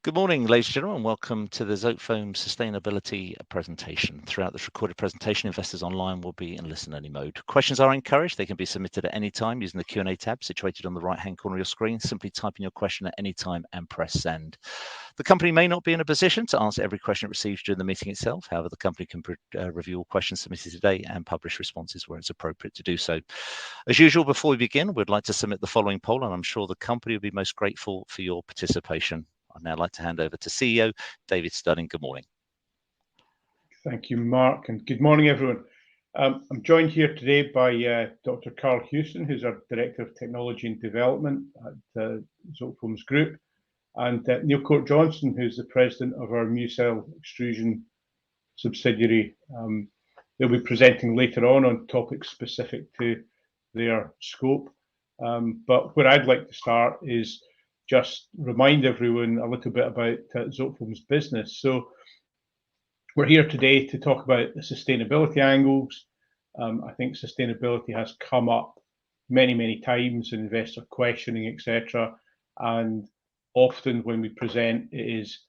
Good morning, ladies and gentlemen. Welcome to the ZOTEFOAMS sustainability presentation. Throughout this recorded presentation, investors online will be in listen-only mode. Questions are encouraged. They can be submitted at any time using the Q&A tab situated on the right-hand corner of your screen. Simply type in your question at any time and press send. The company may not be in a position to answer every question it receives during the meeting itself. However, the company can review all questions submitted today and publish responses where it's appropriate to do so. As usual, before we begin, we'd like to submit the following poll, and I'm sure the company will be most grateful for your participation. I'd now like to hand over to CEO David Studding. Good morning. Thank you, Mark, and good morning, everyone. I'm joined here today by Dr. Carl Houston, who's our Director of Technology and Development at ZOTEFOAMS Group, and Neil Court-Johnson, who's the President of our MuCell extrusion subsidiary. They'll be presenting later on topics specific to their scope. But where I'd like to start is just remind everyone a little bit about ZOTEFOAMS business. So we're here today to talk about the sustainability angles. I think sustainability has come up many times in investor questioning, etc. And often when we present, it is,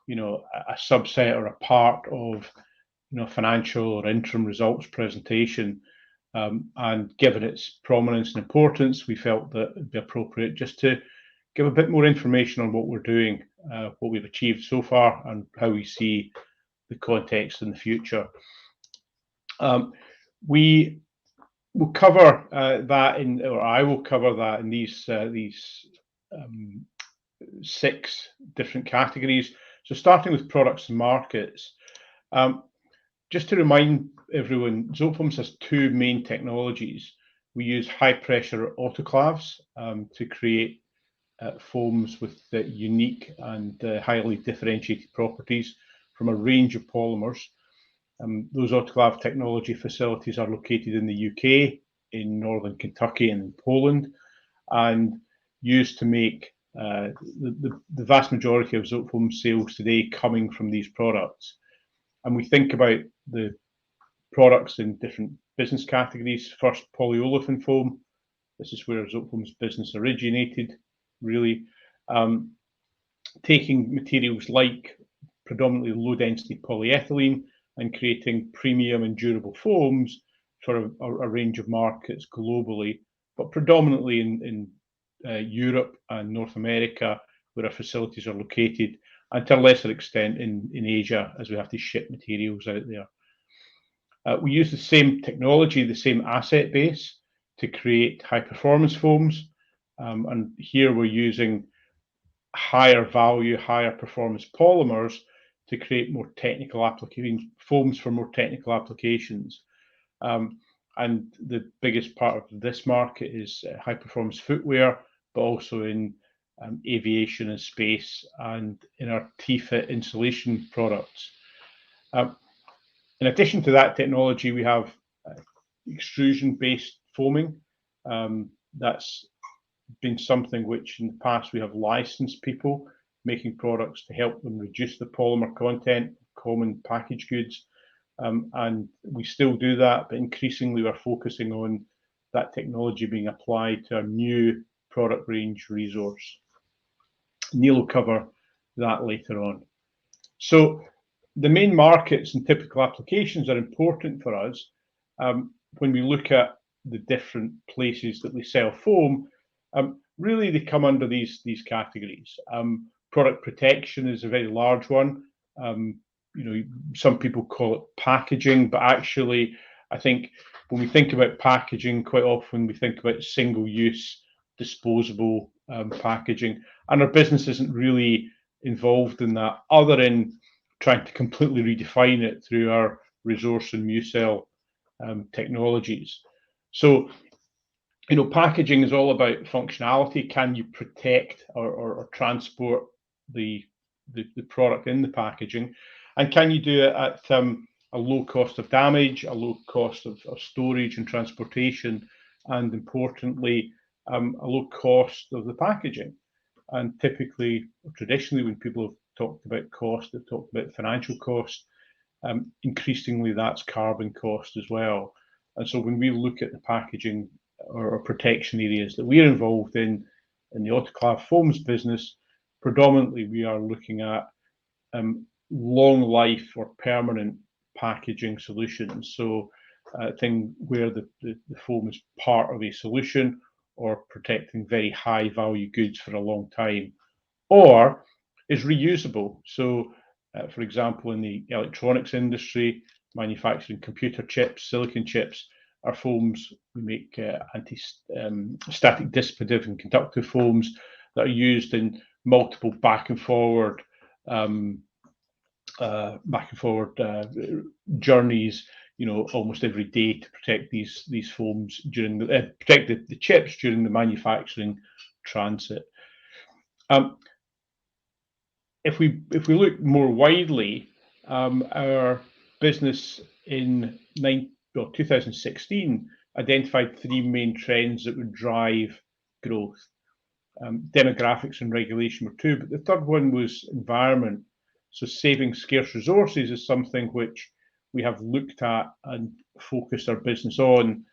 a subset or a part of, financial or interim results presentation. And given its prominence and importance, we felt that it'd be appropriate just to give a bit more information on what we're doing, what we've achieved so far, and how we see the context in the future. We will cover that I will cover that in these 6 different categories. So starting with products and markets, just to remind everyone, ZOTEFOAMS has 2 main technologies. We use high pressure autoclaves to create foams with unique and highly differentiated properties from a range of polymers. Those autoclave technology facilities are located in the UK, in northern Kentucky and in Poland, and used to make the vast majority of ZOTEFOAMS sales today coming from these products. And we think about the products in different business categories. First, polyolefin foam. This is where ZOTEFOAMS business originated, really. Taking materials like predominantly low-density polyethylene and creating premium and durable foams for a range of markets globally, but predominantly in Europe and North America, where our facilities are located, and to a lesser extent in Asia, as we have to ship materials out there. We use the same technology, the same asset base to create high-performance foams, and here we're using higher value, higher performance polymers to create more technical applications, foams for more technical applications. And the biggest part of this market is high performance footwear, but also in aviation and space, and in our T-FIT insulation products. In addition to that technology, we have extrusion-based foaming. That's been something which in the past we have licensed people making products to help them reduce the polymer content of common packaged goods. And we still do that, but increasingly we're focusing on that technology being applied to a new product range resource. Neil will cover that later on. So the main markets and typical applications are important for us. When we look at the different places that we sell foam, really they come under these categories. Product protection is a very large one. Some people call it packaging, but actually I think when we think about packaging, quite often we think about single-use disposable packaging, and our business isn't really involved in that, other than trying to completely redefine it through our resource and MuCell technologies. So packaging is all about functionality. Can you protect or transport the product in the packaging, and can you do it at a low cost of damage, a low cost of storage and transportation, and importantly a low cost of the packaging. And typically, traditionally, when people have talked about cost, they've talked about financial cost. Increasingly that's carbon cost as well. And so when we look at the packaging or protection areas that we're involved in the autoclave foams business, predominantly we are looking at long life or permanent packaging solutions. So thing where the foam is part of a solution, or protecting very high value goods for a long time, or is reusable. So for example, in the electronics industry, manufacturing computer chips, silicon chips, our foams, we make anti-static dissipative and conductive foams that are used in multiple back and forward journeys, almost every day, to protect these foams during the protect the chips during the manufacturing transit. If we look more widely, our business in 2016 identified 3 main trends that would drive growth. Demographics and regulation were 2, but the third one was environment. So saving scarce resources is something which we have looked at and focused our business on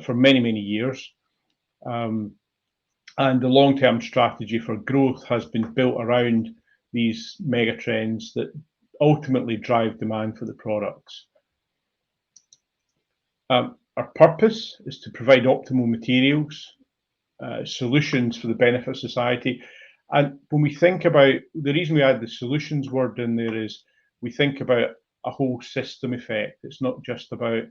for many, many years. And the long-term strategy for growth has been built around these mega trends that ultimately drive demand for the products. Our purpose is to provide optimal materials, solutions for the benefit of society. And when we think about, the reason we add the solutions word in there is we think about a whole system effect. It's not just about,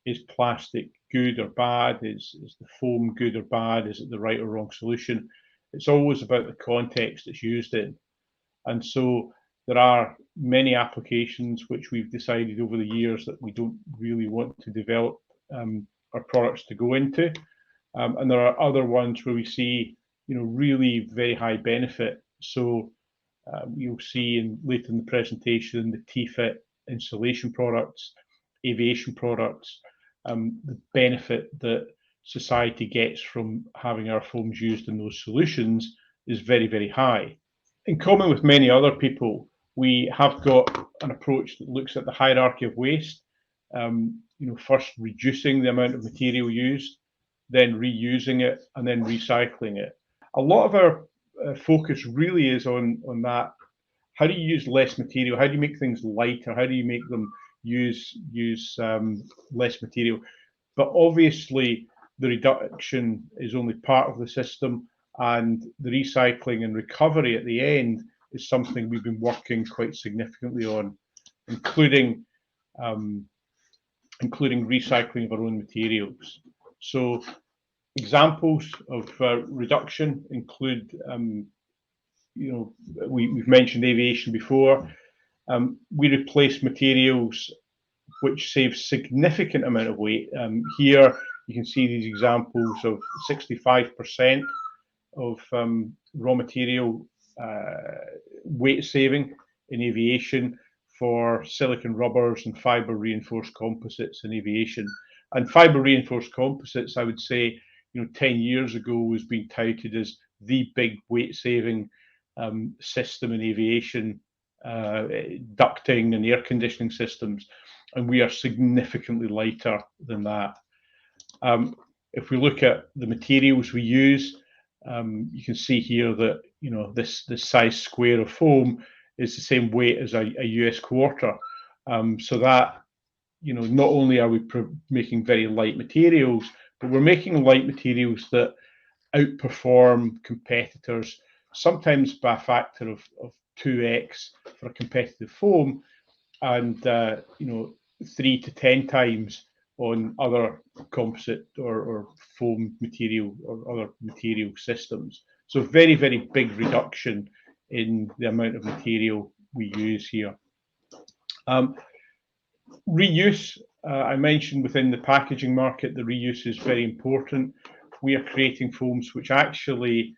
is plastic good or bad? Is the foam good or bad? Is it the right or wrong solution? It's always about the context it's used in. And so there are many applications which we've decided over the years that we don't really want to develop our products to go into. And there are other ones where we see, really very high benefit. So you'll see later in the presentation, the T-FIT insulation products, aviation products, the benefit that society gets from having our foams used in those solutions is very, very high. In common with many other people, we have got an approach that looks at the hierarchy of waste. First reducing the amount of material used, then reusing it, and then recycling it. A lot of our focus really is on that. How do you use less material? How do you make things lighter? How do you make them use less material? But obviously, the reduction is only part of the system, and the recycling and recovery at the end is something we've been working quite significantly on, including recycling of our own materials. So examples of reduction include, we've mentioned aviation before. We replace materials which save significant amount of weight. Here you can see these examples of 65% of raw material weight saving in aviation for silicon rubbers and fiber reinforced composites in aviation. And fiber reinforced composites, I would say, 10 years ago was being touted as the big weight saving system in aviation, ducting and air conditioning systems, and we are significantly lighter than that. If we look at the materials we use, you can see here that this size square of foam is the same weight as a US quarter. So that not only are we making very light materials, but we're making light materials that outperform competitors, sometimes by a factor of 2x for a competitive foam, and 3 to 10 times on other composite or foam material or other material systems. So very, very big reduction in the amount of material we use here. Reuse, I mentioned within the packaging market, the reuse is very important. We are creating foams which actually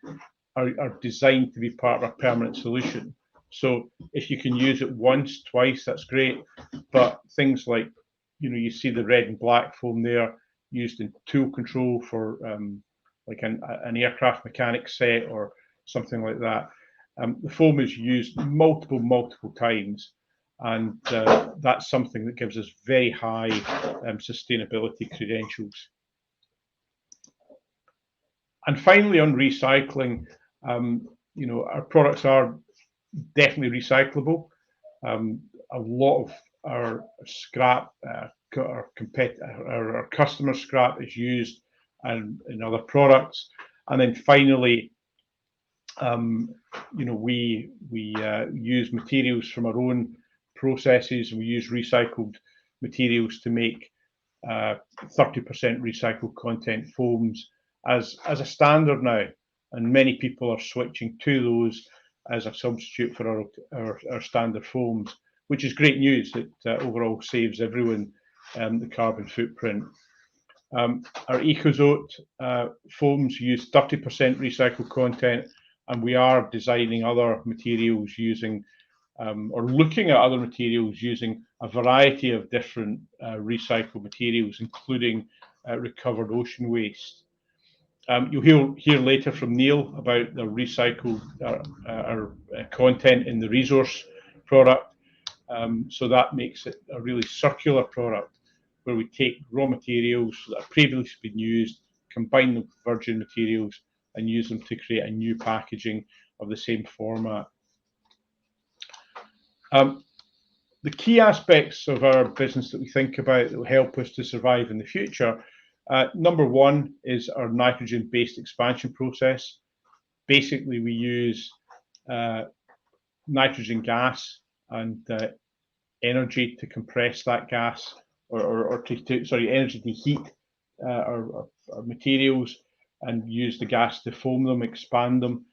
are designed to be part of a permanent solution. So if you can use it once, twice, that's great. But things like, you see the red and black foam there used in tool control for like an aircraft mechanic set or something like that. The foam is used multiple times, and that's something that gives us very high sustainability credentials. And finally, on recycling, our products are definitely recyclable. A lot of our scrap, our customer scrap is used in other products. And then finally, we use materials from our own processes, and we use recycled materials to make 30% recycled content foams as a standard now, and many people are switching to those as a substitute for our standard foams, which is great news. It overall saves everyone the carbon footprint. Our EcoZote foams use 30% recycled content, and we are designing other materials using or looking at other materials using a variety of different recycled materials, including recovered ocean waste. You'll hear later from Neil about the recycled content in the resource product. So that makes it a really circular product, where we take raw materials that have previously been used, combine them with virgin materials, and use them to create a new packaging of the same format. The key aspects of our business that we think about that will help us to survive in the future, number one is our nitrogen-based expansion process. Basically, we use nitrogen gas and energy to compress that gas, or energy to heat our materials, and use the gas to foam them, expand them.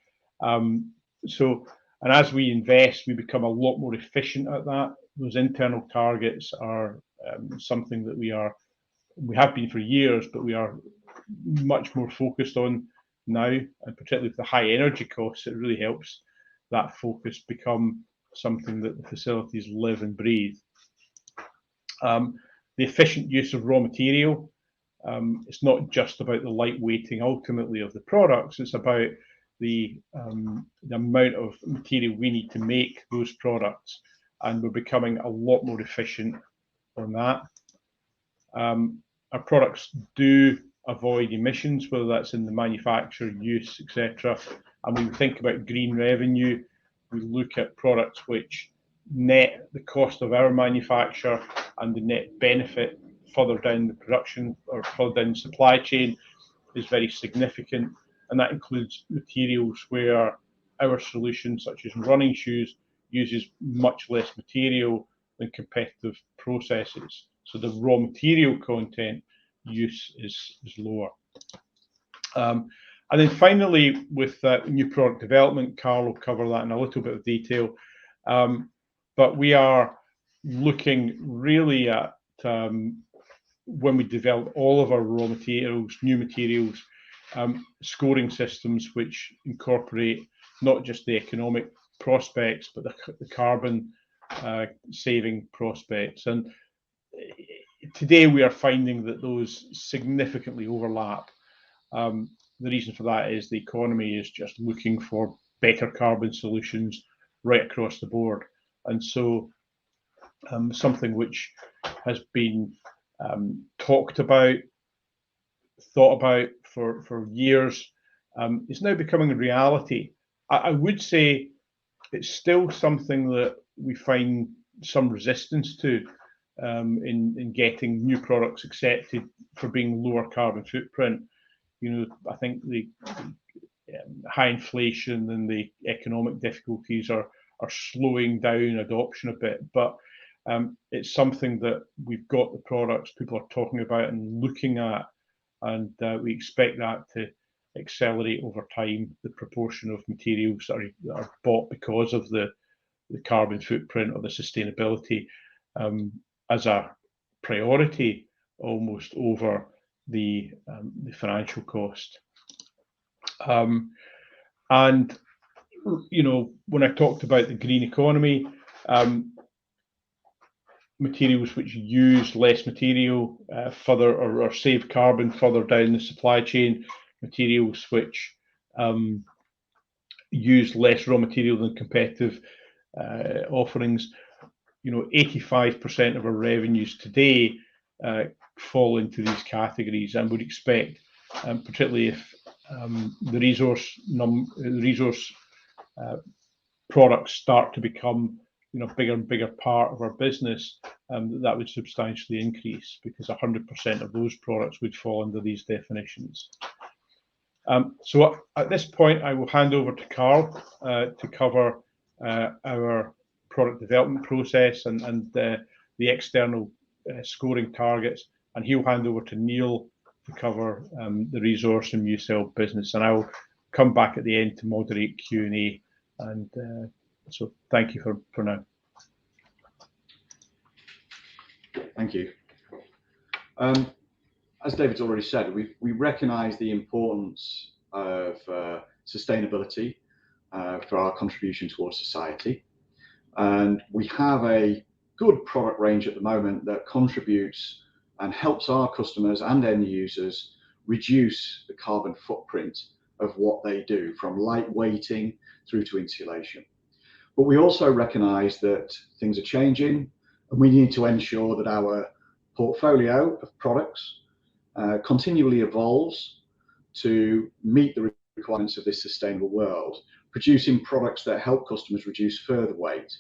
And as we invest, we become a lot more efficient at that. Those internal targets are something that we have been for years, but we are much more focused on now, and particularly with the high energy costs, it really helps that focus become something that the facilities live and breathe. The efficient use of raw material. It's not just about the lightweighting ultimately of the products, it's about the amount of material we need to make those products, and we're becoming a lot more efficient on that. Our products do avoid emissions, whether that's in the manufacture, use, etc. And when we think about green revenue, we look at products which net the cost of our manufacture and the net benefit further down the production or further down the supply chain is very significant. And that includes materials where our solution, such as running shoes, uses much less material than competitive processes. So the raw material content use is lower. And then finally, with new product development, Carl will cover that in a little bit of detail. But we are looking really at when we develop all of our raw materials, new materials, scoring systems which incorporate not just the economic prospects, but the carbon saving prospects. And today we are finding that those significantly overlap. The reason for that is the economy is just looking for better carbon solutions right across the board. And so something which has been talked about, thought about for years, is now becoming a reality. I would say it's still something that we find some resistance to in getting new products accepted for being lower carbon footprint. I think the high inflation and the economic difficulties are slowing down adoption a bit, but it's something that we've got the products people are talking about and looking at, and we expect that to accelerate over time, the proportion of materials that are bought because of the carbon footprint or the sustainability as a priority almost over the financial cost. And when I talked about the green economy, materials which use less material further or save carbon further down the supply chain, materials which use less raw material than competitive offerings. 85% of our revenues today fall into these categories, and would expect, particularly if the resource products start to become, bigger and bigger part of our business, that would substantially increase, because 100% of those products would fall under these definitions. So at this point, I will hand over to Carl to cover our product development process and the external scoring targets, and he'll hand over to Neil to cover the resource and MuCell business, and I'll come back at the end to moderate Q&A. And so thank you for now. Thank you. As David's already said, we recognise the importance of sustainability for our contribution towards society, and we have a good product range at the moment that contributes and helps our customers and end users reduce the carbon footprint of what they do, from lightweighting through to insulation. But we also recognise that things are changing, and we need to ensure that our portfolio of products continually evolves to meet the requirements of this sustainable world, producing products that help customers reduce further weight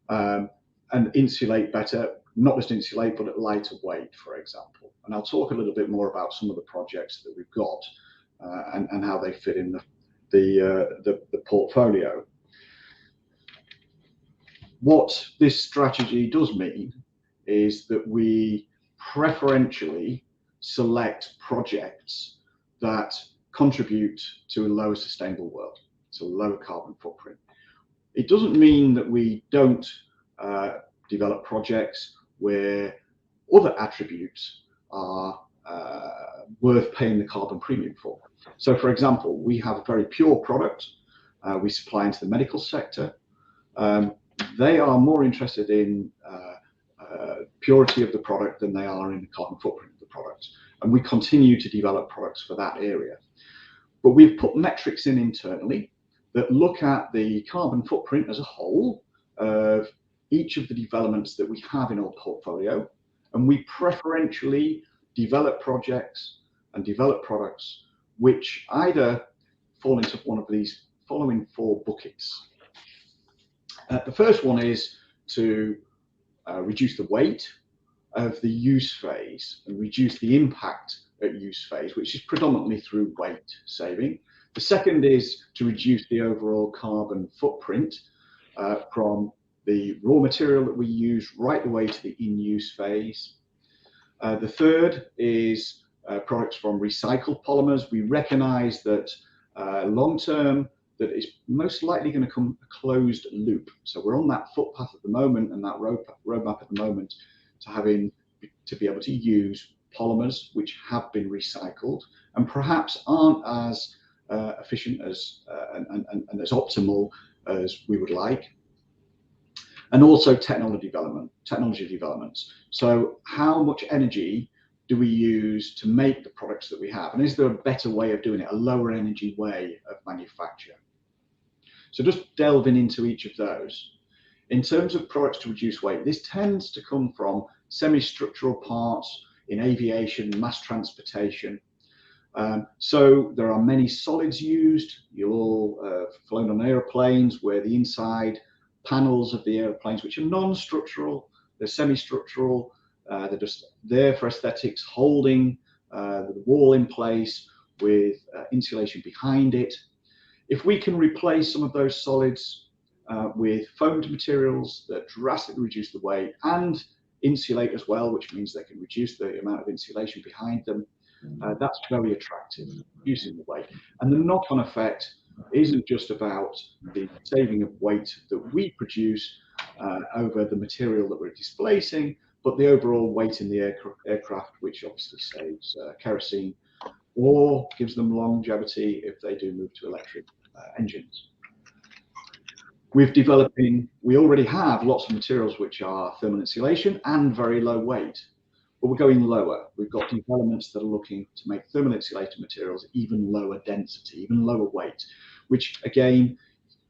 and insulate better, not just insulate, but at lighter weight, for example. And I'll talk a little bit more about some of the projects that we've got and how they fit in the portfolio. What this strategy does mean is that we preferentially select projects that contribute to a lower sustainable world, so a lower carbon footprint. It doesn't mean that we don't develop projects where other attributes are worth paying the carbon premium for. So, for example, we have a very pure product we supply into the medical sector. They are more interested in purity of the product than they are in the carbon footprint of the product, and we continue to develop products for that area. But we've put metrics in internally that look at the carbon footprint as a whole of each of the developments that we have in our portfolio, and we preferentially develop projects and develop products which either fall into one of these following four buckets. The first one is to reduce the weight of the use phase and reduce the impact at use phase, which is predominantly through weight saving. The second is to reduce the overall carbon footprint from the raw material that we use right the way to the in-use phase. The third is products from recycled polymers. We recognise that long-term, that is most likely going to come a closed loop. So we're on that footpath at the moment and that roadmap at the moment to be able to use polymers which have been recycled and perhaps aren't as efficient as and as optimal as we would like. And also technology developments. So how much energy do we use to make the products that we have? And is there a better way of doing it, a lower energy way of manufacture? So just delving into each of those. In terms of products to reduce weight, this tends to come from semi-structural parts in aviation, mass transportation. So there are many solids used. You'll all flown on aeroplanes where the inside panels of the airplanes, which are non-structural, they're semi-structural, they're just there for aesthetics, holding the wall in place with insulation behind it. If we can replace some of those solids with foamed materials that drastically reduce the weight and insulate as well, which means they can reduce the amount of insulation behind them, that's very attractive, reducing the weight. And the knock-on effect isn't just about the saving of weight that we produce over the material that we're displacing, but the overall weight in the aircraft, which obviously saves kerosene or gives them longevity if they do move to electric engines. We already have lots of materials which are thermal insulation and very low weight, but we're going lower. We've got developments that are looking to make thermal insulated materials even lower density, even lower weight, which again,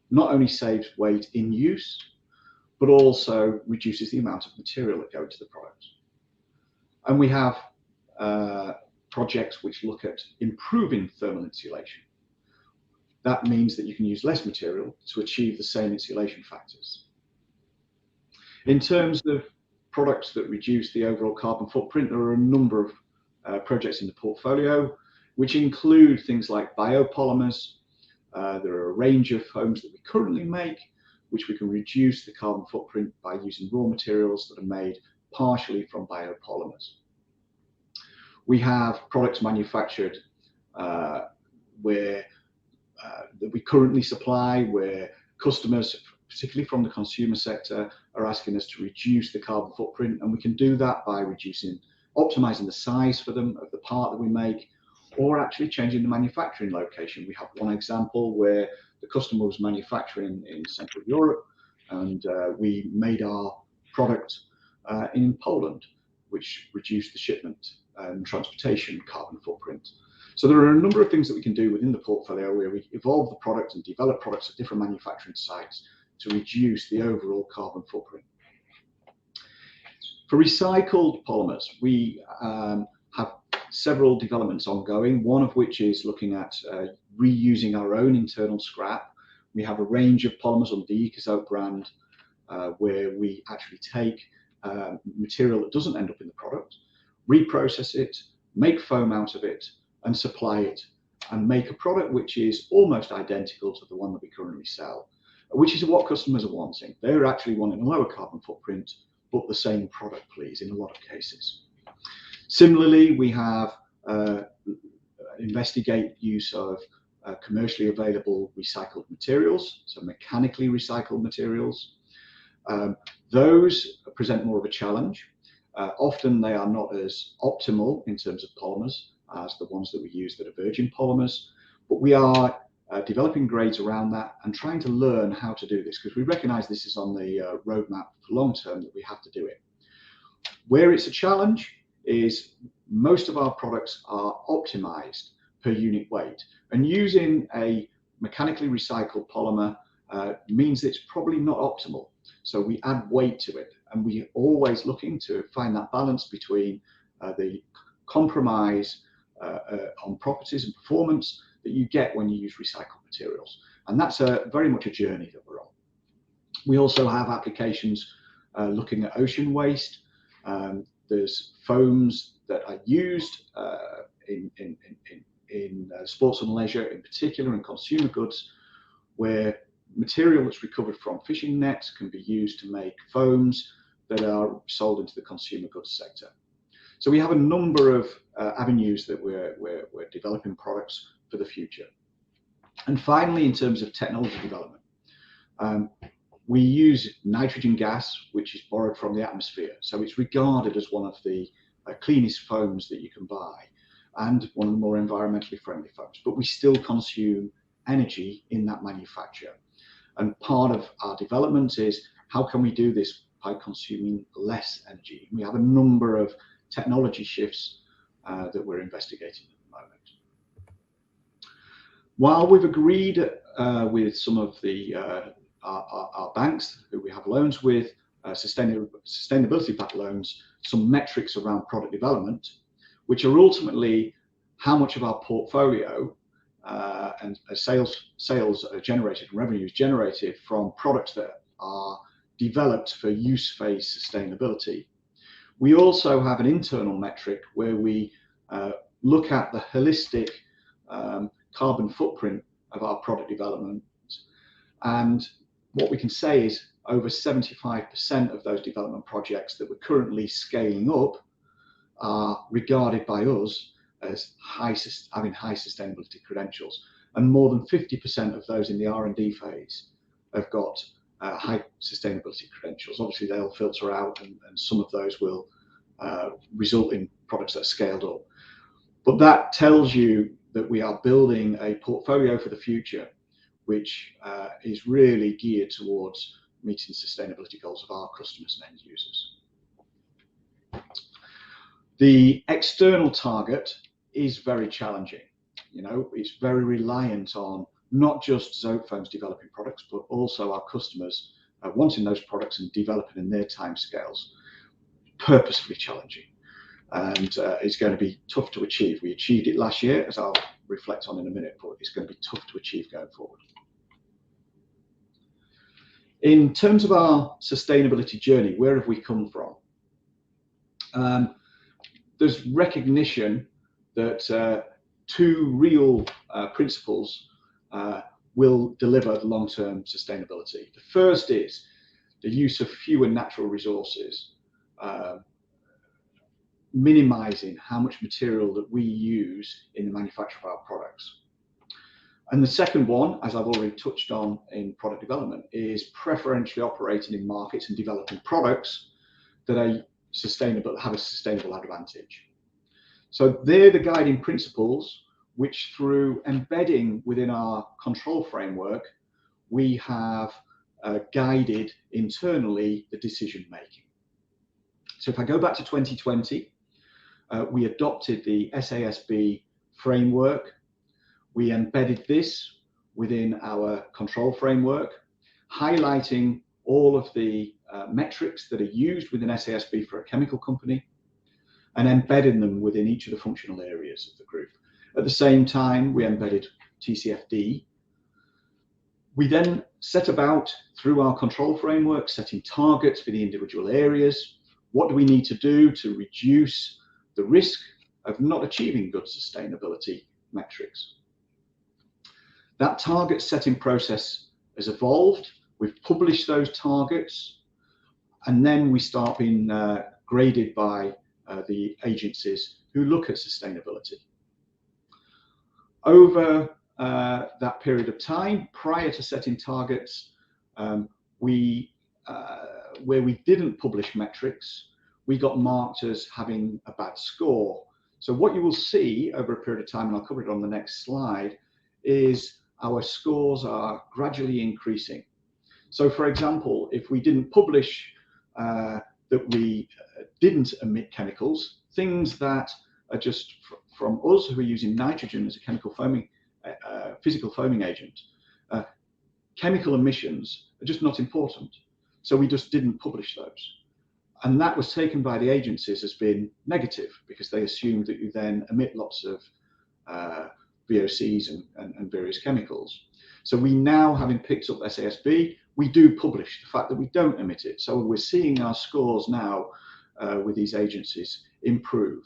not only saves weight in use, but also reduces the amount of material that go into the product. And we have projects which look at improving thermal insulation. that means that you can use less material to achieve the same insulation factors. In terms of products that reduce the overall carbon footprint, there are a number of projects in the portfolio, which include things like biopolymers. There are a range of foams that we currently make, which we can reduce the carbon footprint by using raw materials that are made partially from biopolymers. We have products manufactured that we currently supply, where customers, particularly from the consumer sector, are asking us to reduce the carbon footprint, and we can do that by optimizing the size for them of the part that we make, or actually changing the manufacturing location. We have one example where the customer was manufacturing in Central Europe, and we made our product in Poland, which reduced the shipment and transportation carbon footprint. So there are a number of things that we can do within the portfolio where we evolve the product and develop products at different manufacturing sites to reduce the overall carbon footprint. For recycled polymers, we have several developments ongoing, one of which is looking at reusing our own internal scrap. We have a range of polymers on the EcoZote brand where we actually take material that doesn't end up in the product, reprocess it, make foam out of it, and supply it, and make a product which is almost identical to the one that we currently sell, which is what customers are wanting. They're actually wanting a lower carbon footprint, but the same product, please, in a lot of cases. Similarly, we have investigate use of commercially available recycled materials, so mechanically recycled materials. Those present more of a challenge. Often they are not as optimal in terms of polymers as the ones that we use that are virgin polymers, but we are developing grades around that and trying to learn how to do this, because we recognize this is on the roadmap for long term, that we have to do it. Where it's a challenge is most of our products are optimized per unit weight, and using a mechanically recycled polymer means it's probably not optimal. So we add weight to it, and we're always looking to find that balance between the compromise on properties and performance that you get when you use recycled materials. And that's very much a journey that we're on. We also have applications looking at ocean waste. There's foams that are used in sports and leisure in particular, and consumer goods, where material that's recovered from fishing nets can be used to make foams that are sold into the consumer goods sector. So we have a number of avenues that we're developing products for the future. And finally, in terms of technology development, we use nitrogen gas, which is borrowed from the atmosphere. So it's regarded as one of the cleanest foams that you can buy, and one of the more environmentally friendly foams. But we still consume energy in that manufacture. And part of our development is, how can we do this by consuming less energy? We have a number of technology shifts that we're investigating at the moment. While we've agreed with some of the our banks who we have loans with, sustainability-backed loans, some metrics around product development, which are ultimately how much of our portfolio and sales are generated, and revenues generated from products that are developed for use phase sustainability. We also have an internal metric where we look at the holistic carbon footprint of our product development, and what we can say is over 75% of those development projects that we're currently scaling up are regarded by us as having high sustainability credentials, and more than 50% of those in the R&D phase have got high sustainability credentials. Obviously they'll filter out, and some of those will result in products that are scaled up. But that tells you that we are building a portfolio for the future, which is really geared towards meeting sustainability goals of our customers and end users. The external target is very challenging. You know, it's very reliant on not just ZOTEFOAMS developing products, but also our customers wanting those products and developing in their timescales. Purposefully challenging, and it's going to be tough to achieve. We achieved it last year, as I'll reflect on in a minute, but it's going to be tough to achieve going forward. In terms of our sustainability journey, where have we come from? There's recognition that two real principles will deliver long-term sustainability. The first is the use of fewer natural resources, minimizing how much material that we use in the manufacture of our products. And the second one, as I've already touched on in product development, is preferentially operating in markets and developing products that are sustainable, have a sustainable advantage. So they're the guiding principles which, through embedding within our control framework, we have guided internally the decision making. So if I go back to 2020, we adopted the SASB framework. We embedded this within our control framework, highlighting all of the metrics that are used within SASB for a chemical company, and embedding them within each of the functional areas of the group. At the same time, we embedded TCFD. We then set about, through our control framework, setting targets for the individual areas. What do we need to do to reduce the risk of not achieving good sustainability metrics? That target setting process has evolved. We've published those targets, and then we start being graded by the agencies who look at sustainability. Over that period of time, prior to setting targets, where we didn't publish metrics, we got marked as having a bad score. So what you will see over a period of time, and I'll cover it on the next slide, is our scores are gradually increasing. So for example, if we didn't publish that we didn't emit chemicals, things that are just from us who are using nitrogen as a chemical foaming, physical foaming agent, chemical emissions are just not important. So we just didn't publish those. And that was taken by the agencies as being negative, because they assumed that you then emit lots of VOCs and various chemicals. So we now, having picked up SASB, we do publish the fact that we don't emit it. So we're seeing our scores now with these agencies improve.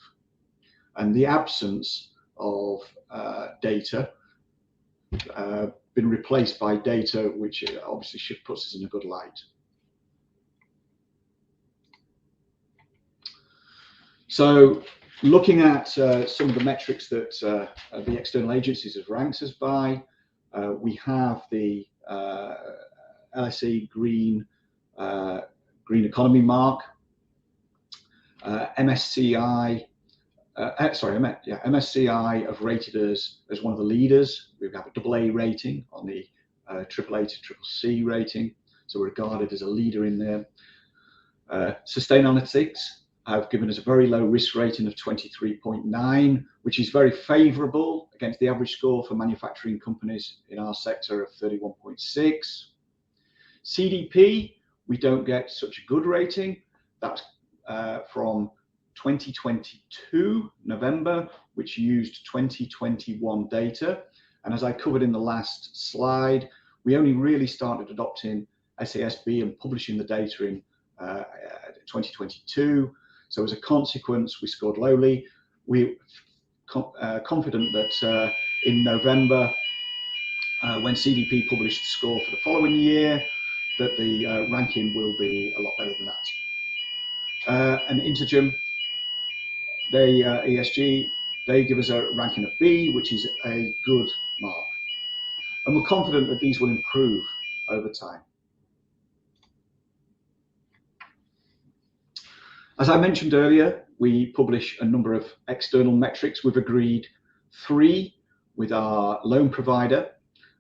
And the absence of data been replaced by data which obviously puts us in a good light. So looking at some of the metrics that the external agencies have ranked us by, we have the LSE Green Economy mark, MSCI. MSCI have rated us as one of the leaders. We have a AA rating on the AAA to CCC rating, so we're regarded as a leader in there. Sustainalytics have given us a very low risk rating of 23.9, which is very favourable against the average score for manufacturing companies in our sector of 31.6. CDP, we don't get such a good rating. That's from 2022 November, which used 2021 data. And as I covered in the last slide, we only really started adopting SASB and publishing the data in 2022. So as a consequence, we scored lowly. We're confident that in November, when CDP published the score for the following year, that the ranking will be a lot better than that. And Intergem, they ESG, they give us a ranking of B, which is a good mark. And we're confident that these will improve over time. As I mentioned earlier, we publish a number of external metrics. We've agreed 3 with our loan provider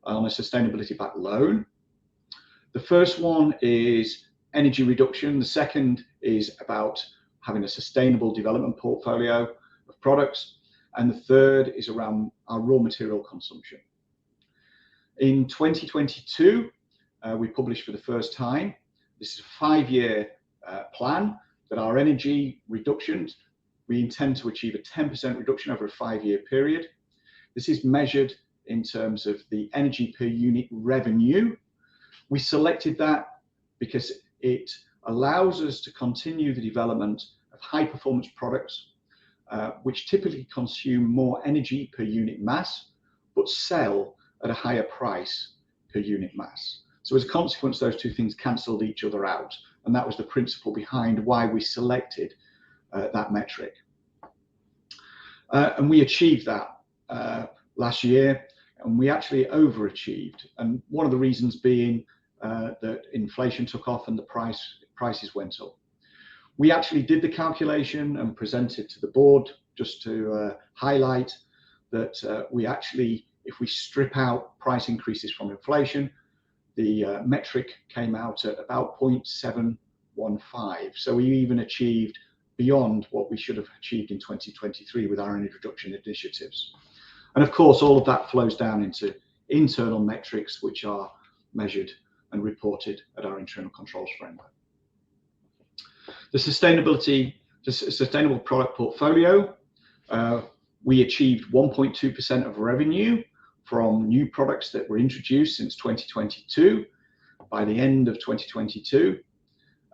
on a sustainability-backed loan. The first one is energy reduction. The second is about having a sustainable development portfolio of products. And the third is around our raw material consumption. In 2022, we published for the first time, this is a 5-year plan, that our energy reductions, we intend to achieve a 10% reduction over a 5-year period. This is measured in terms of the energy per unit revenue. We selected that because it allows us to continue the development of high performance products, which typically consume more energy per unit mass, but sell at a higher price per unit mass. So as a consequence, those two things cancelled each other out. And that was the principle behind why we selected that metric. And we achieved that last year, and we actually overachieved. And one of the reasons being that inflation took off and the prices went up. We actually did the calculation and presented to the board just to highlight that we actually, if we strip out price increases from inflation, the metric came out at about 0.715. So we even achieved beyond what we should have achieved in 2023 with our energy reduction initiatives. And of course, all of that flows down into internal metrics, which are measured and reported at our internal controls framework. The sustainable product portfolio, we achieved 1.2% of revenue from new products that were introduced since 2022. By the end of 2022,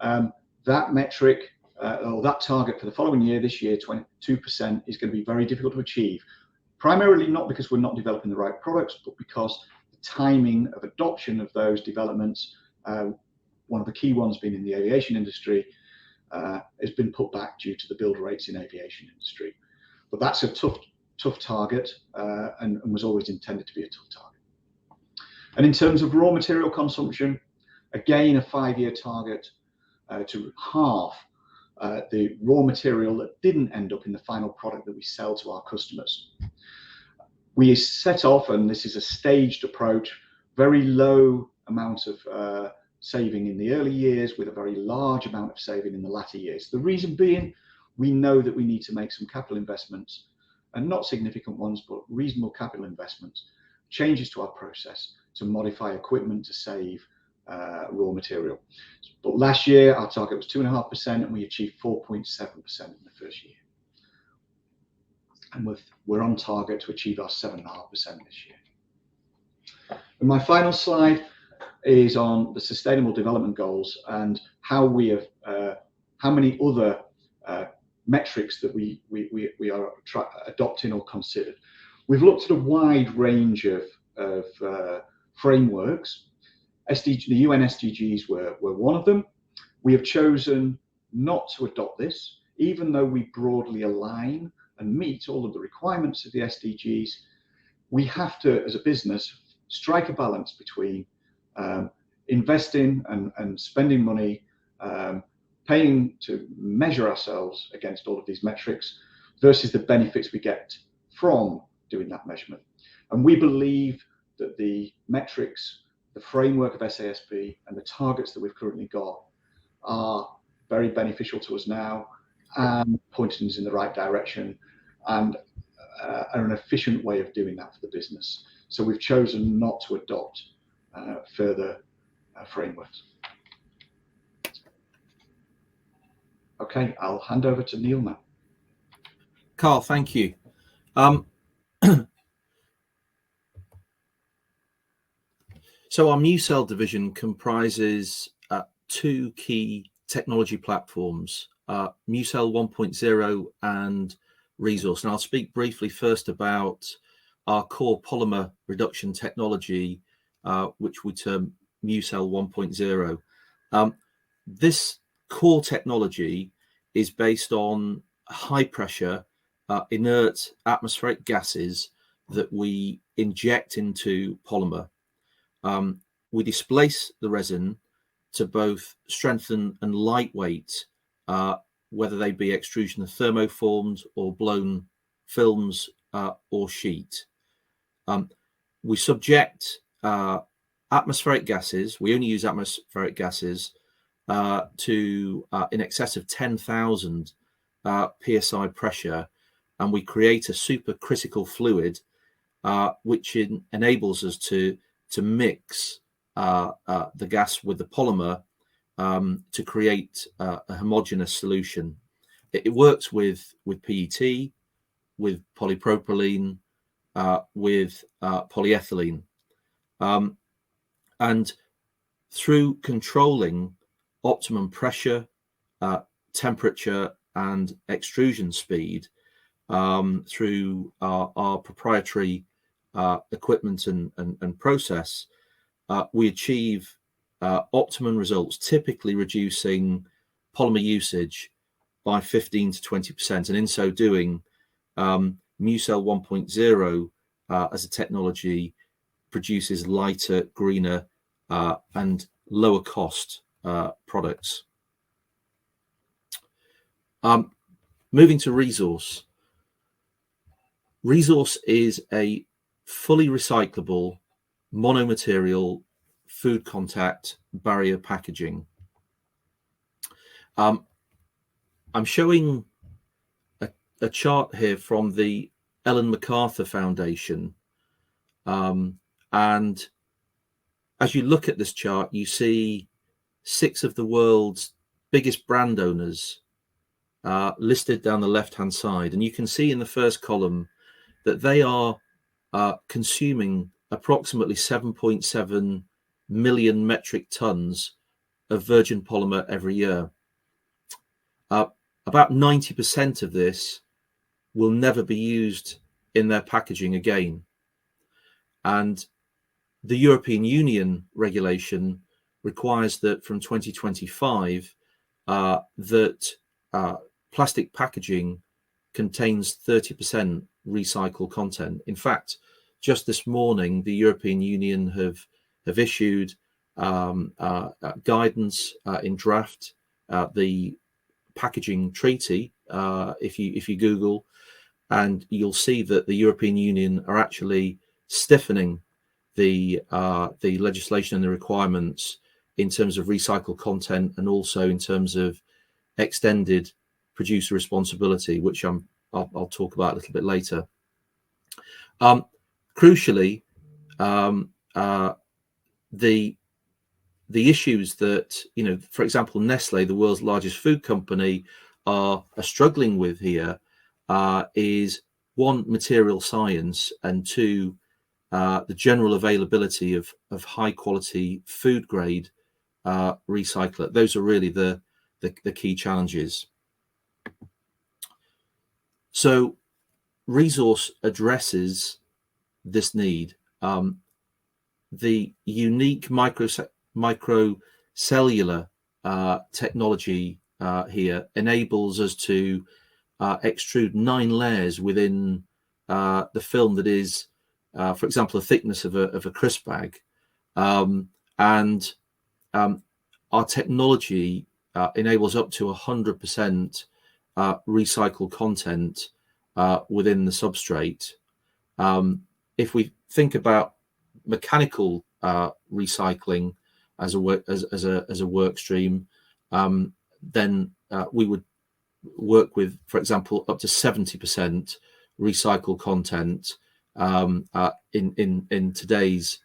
that metric, or that target for the following year, this year, 22%, is going to be very difficult to achieve. Primarily not because we're not developing the right products, but because the timing of adoption of those developments, one of the key ones being in the aviation industry, has been put back due to the build rates in aviation industry. But that's a tough target and was always intended to be a tough target. And in terms of raw material consumption, again, a 5-year target to halve the raw material that didn't end up in the final product that we sell to our customers. We set off, and this is a staged approach, very low amount of saving in the early years with a very large amount of saving in the latter years. The reason being, we know that we need to make some capital investments, and not significant ones, but reasonable capital investments, changes to our process to modify equipment to save raw material. But last year, our target was 2.5%, and we achieved 4.7% in the first year. And we're on target to achieve our 7.5% this year. And my final slide is on the Sustainable Development Goals and how we have, how many other metrics that we are adopting or considered. We've looked at a wide range of frameworks. The UN SDGs were one of them. We have chosen not to adopt this, even though we broadly align and meet all of the requirements of the SDGs. We have to, as a business, strike a balance between investing and spending money, paying to measure ourselves against all of these metrics versus the benefits we get from doing that measurement. And we believe that the metrics, the framework of SASB, and the targets that we've currently got are very beneficial to us now and pointing us in the right direction and are an efficient way of doing that for the business. So we've chosen not to adopt further frameworks. Okay, I'll hand over to Neil now. Carl, thank you. So our MuCell division comprises 2 key technology platforms, MuCell 1.0 and Resource. And I'll speak briefly first about our core polymer reduction technology, which we term MuCell 1.0. This core technology is based on high pressure, inert atmospheric gases that we inject into polymer. We displace the resin to both strengthen and lightweight, whether they be extrusion of thermoformed or blown films or sheet. We subject atmospheric gases, we only use atmospheric gases, to in excess of 10,000 psi pressure, and we create a supercritical fluid which enables us to mix the gas with the polymer to create a homogeneous solution. It works with PET, with polypropylene, with polyethylene. And through controlling optimum pressure, temperature, and extrusion speed through our proprietary equipment and process, we achieve optimum results, typically reducing polymer usage by 15 to 20%. And in so doing, MuCell 1.0 as a technology produces lighter, greener, and lower cost products. Moving to Resource. Resource is a fully recyclable monomaterial food contact barrier packaging. I'm showing a chart here from the Ellen MacArthur Foundation. And as you look at this chart, you see 6 of the world's biggest brand owners listed down the left-hand side. And you can see in the first column that they are consuming approximately 7.7 million metric tons of virgin polymer every year. About 90% of this will never be used in their packaging again. And the European Union regulation requires that from 2025, that plastic packaging contains 30% recycled content. In fact, just this morning, the European Union have issued guidance in draft, the packaging treaty. If you Google, and you'll see that the European Union are actually stiffening the legislation and the requirements in terms of recycled content, and also in terms of extended producer responsibility, which I'll talk about a little bit later. Crucially, the issues that, for example, Nestle, the world's largest food company, are struggling with here is 1, material science, and 2, the general availability of high quality food grade recycler. Those are really the key challenges. So Resource addresses this need. The unique microcellular technology here enables us to extrude 9 layers within the film that is, for example, the thickness of a crisp bag. And our technology enables up to 100% recycled content within the substrate. If we think about mechanical recycling as a work stream, then we would work with, for example, up to 70% recycled content in today's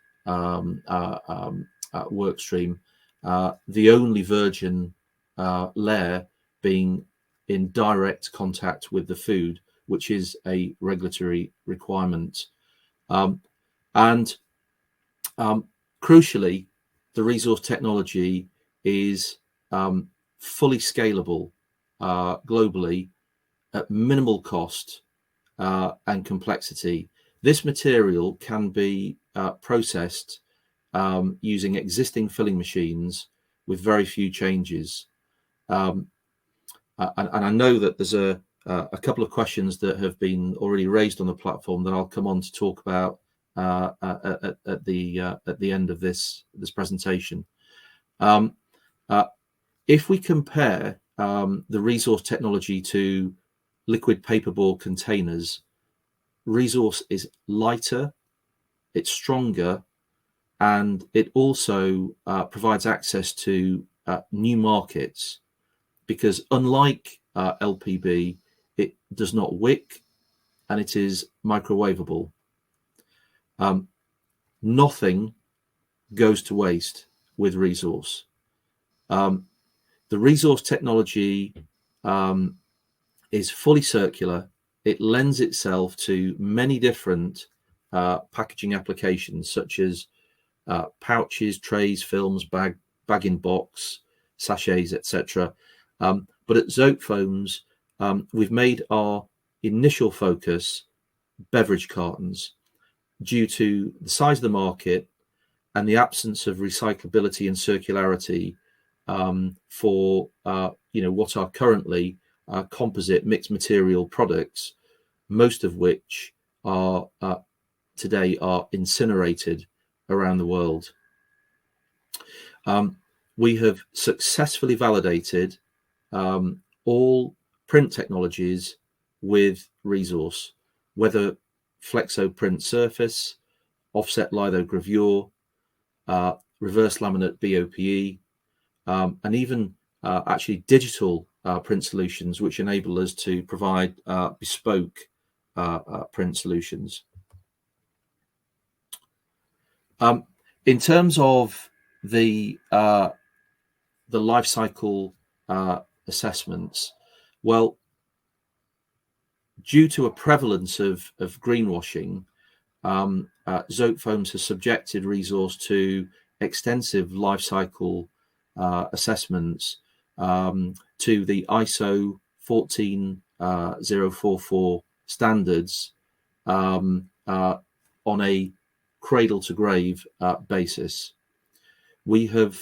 work stream. The only virgin layer being in direct contact with the food, which is a regulatory requirement. And crucially, the Resource technology is fully scalable globally at minimal cost and complexity. This material can be processed using existing filling machines with very few changes. And I know that there's a couple of questions that have been already raised on the platform that I'll come on to talk about at the end of this presentation. If we compare the Resource technology to liquid paperboard containers, Resource is lighter, it's stronger, and it also provides access to new markets, because unlike LPB, it does not wick and it is microwavable. Nothing goes to waste with Resource. The Resource technology is fully circular. It lends itself to many different packaging applications such as pouches, trays, films, bag in box, sachets, etc. But at ZOTEFOAMS, we've made our initial focus beverage cartons due to the size of the market and the absence of recyclability and circularity for what are currently composite mixed material products, most of which are today are incinerated around the world. We have successfully validated all print technologies with resource, whether flexo print surface, offset lithogravure, reverse laminate BOPE, and even actually digital print solutions, which enable us to provide bespoke print solutions. In terms of the life cycle assessments, well, due to a prevalence of greenwashing, ZOTEFOAMS has subjected resource to extensive life cycle assessments to the ISO 14044 standards on a cradle to grave basis. We have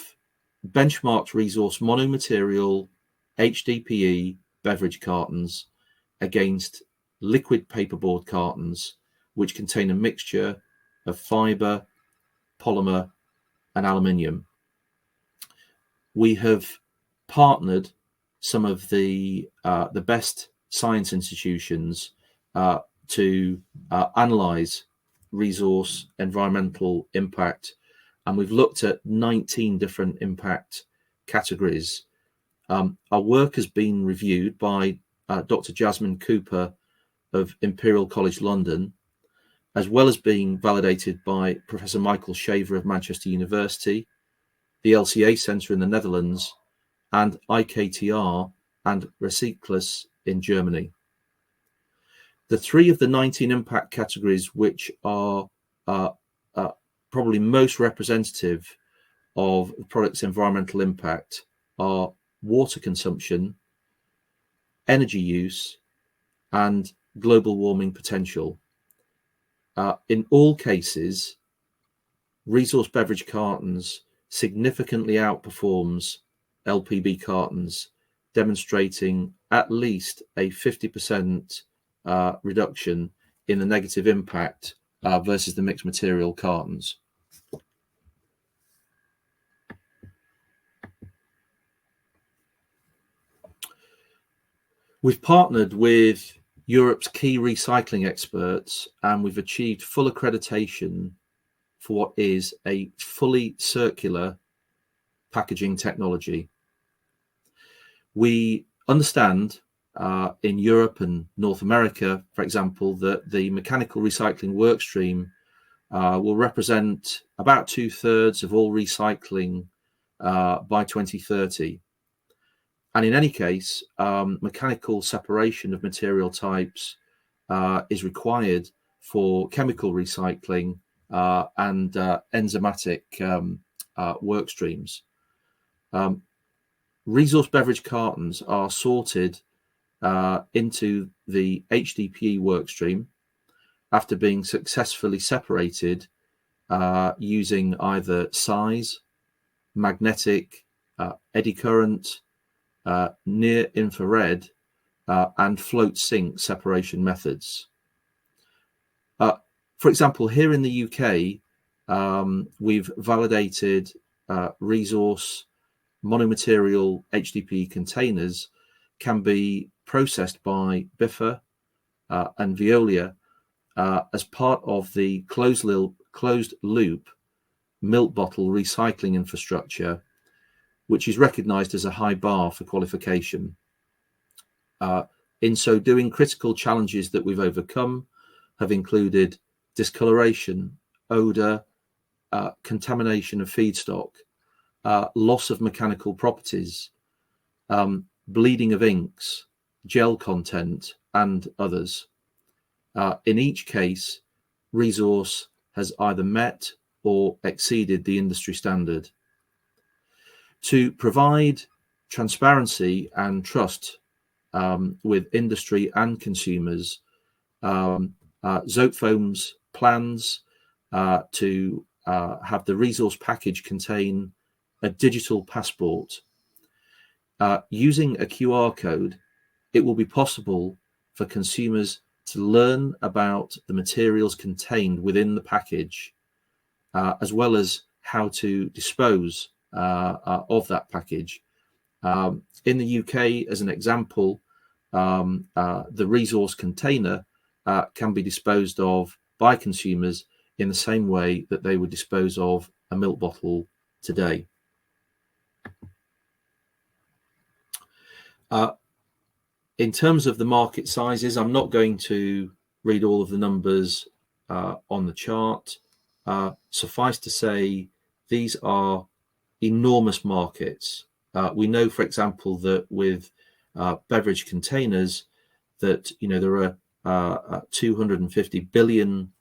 benchmarked resource monomaterial HDPE beverage cartons against liquid paperboard cartons, which contain a mixture of fiber, polymer, and aluminium. We have partnered some of the best science institutions to analyze resource environmental impact, and we've looked at 19 different impact categories. Our work has been reviewed by Dr. Jasmine Cooper of Imperial College London, as well as being validated by Professor Michael Shaver of Manchester University, the LCA Centre in the Netherlands, and IKTR and Recyclus in Germany. The 3 of the 19 impact categories which are probably most representative of the product's environmental impact are water consumption, energy use, and global warming potential. In all cases, resource beverage cartons significantly outperforms LPB cartons, demonstrating at least a 50% reduction in the negative impact versus the mixed material cartons. We've partnered with Europe's key recycling experts, and we've achieved full accreditation for what is a fully circular packaging technology. We understand in Europe and North America, for example, that the mechanical recycling workstream will represent about 2/3 of all recycling by 2030. And in any case, mechanical separation of material types is required for chemical recycling and enzymatic work streams. Resource beverage cartons are sorted into the HDPE workstream after being successfully separated using either size, magnetic, eddy current, near infrared, and float sink separation methods. For example, here in the UK, we've validated resource monomaterial HDPE containers can be processed by Biffa and Veolia as part of the closed loop milk bottle recycling infrastructure, which is recognized as a high bar for qualification. In so doing, critical challenges that we've overcome have included discoloration, odor, contamination of feedstock, loss of mechanical properties, bleeding of inks, gel content, and others. In each case, resource has either met or exceeded the industry standard. To provide transparency and trust with industry and consumers, ZOTEFOAMS plans to have the resource package contain a digital passport. Using a QR code, it will be possible for consumers to learn about the materials contained within the package, as well as how to dispose of that package. In the UK, as an example, the resource container can be disposed of by consumers in the same way that they would dispose of a milk bottle today. In terms of the market sizes, I'm not going to read all of the numbers on the chart. Suffice to say, these are enormous markets. We know, for example, that with beverage containers, that there are 250 billion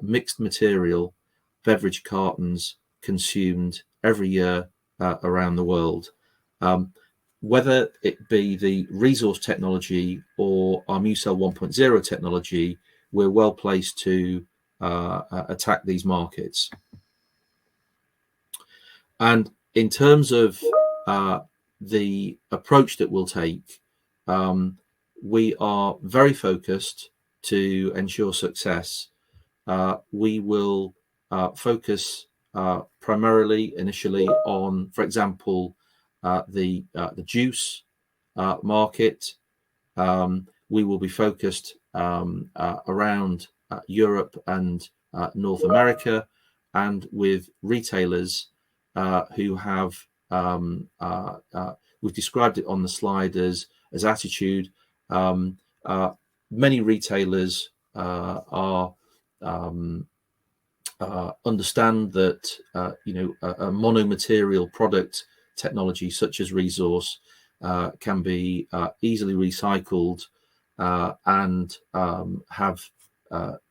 mixed material beverage cartons consumed every year around the world. Whether it be the resource technology or our MuCell 1.0 technology, we're well placed to attack these markets. And in terms of the approach that we'll take, we are very focused to ensure success. We will focus primarily initially on, for example, the juice market. We will be focused around Europe and North America, and with retailers who have, we've described it on the slide as attitude. Many retailers understand that a monomaterial product technology such as resource can be easily recycled and have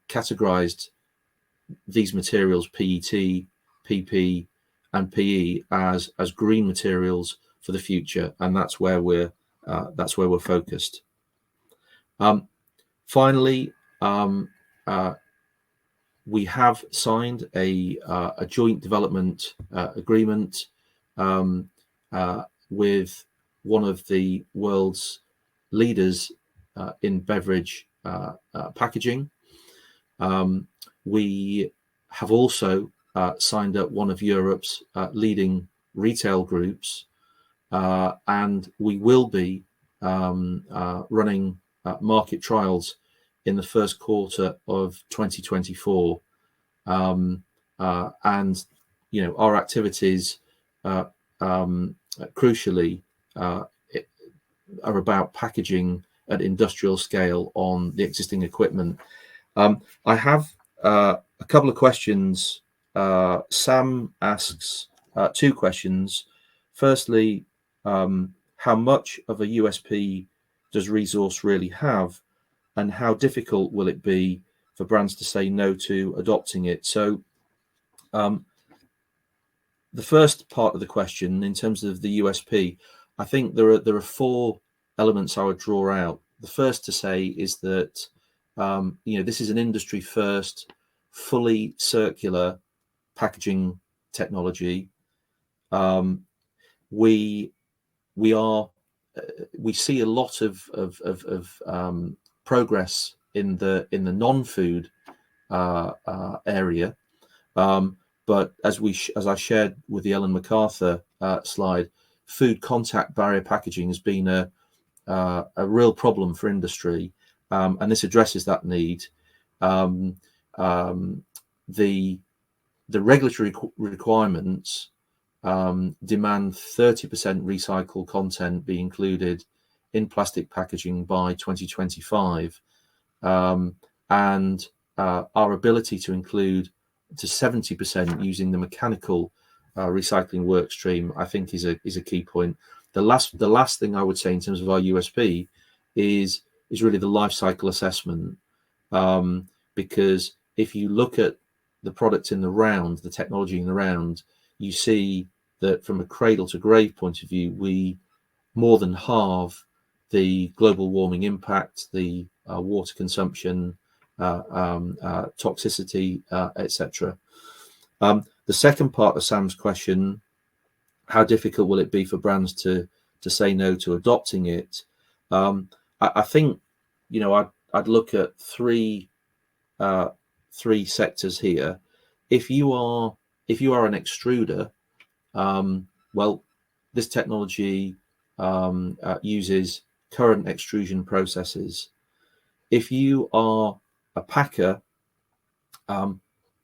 categorized these materials, PET, PP, and PE, as green materials for the future, and that's where we're focused. Finally, we have signed a joint development agreement with one of the world's leaders in beverage packaging. We have also signed up one of Europe's leading retail groups, and we will be running market trials in the first quarter of 2024. And our activities crucially are about packaging at industrial scale on the existing equipment. I have a couple of questions. Sam asks two questions. Firstly, how much of a USP does resource really have, and how difficult will it be for brands to say no to adopting it? So the first part of the question, in terms of the USP, I think there are four elements I would draw out. The first to say is that this is an industry first, fully circular packaging technology. We see a lot of progress in the non-food area, but as I shared with the Ellen MacArthur slide, food contact barrier packaging has been a real problem for industry, and this addresses that need. The regulatory requirements demand 30% recycled content be included in plastic packaging by 2025, and our ability to include to 70% using the mechanical recycling work stream, I think, is a key point. The last thing I would say in terms of our USP is really the life cycle assessment, because if you look at the product in the round, the technology in the round, you see that from a cradle to grave point of view, we more than halve the global warming impact, the water consumption, toxicity, etc. The second part of Sam's question, how difficult will it be for brands to say no to adopting it? I think, you know, I'd look at three sectors here. If you are an extruder, well, this technology uses current extrusion processes. If you are a packer,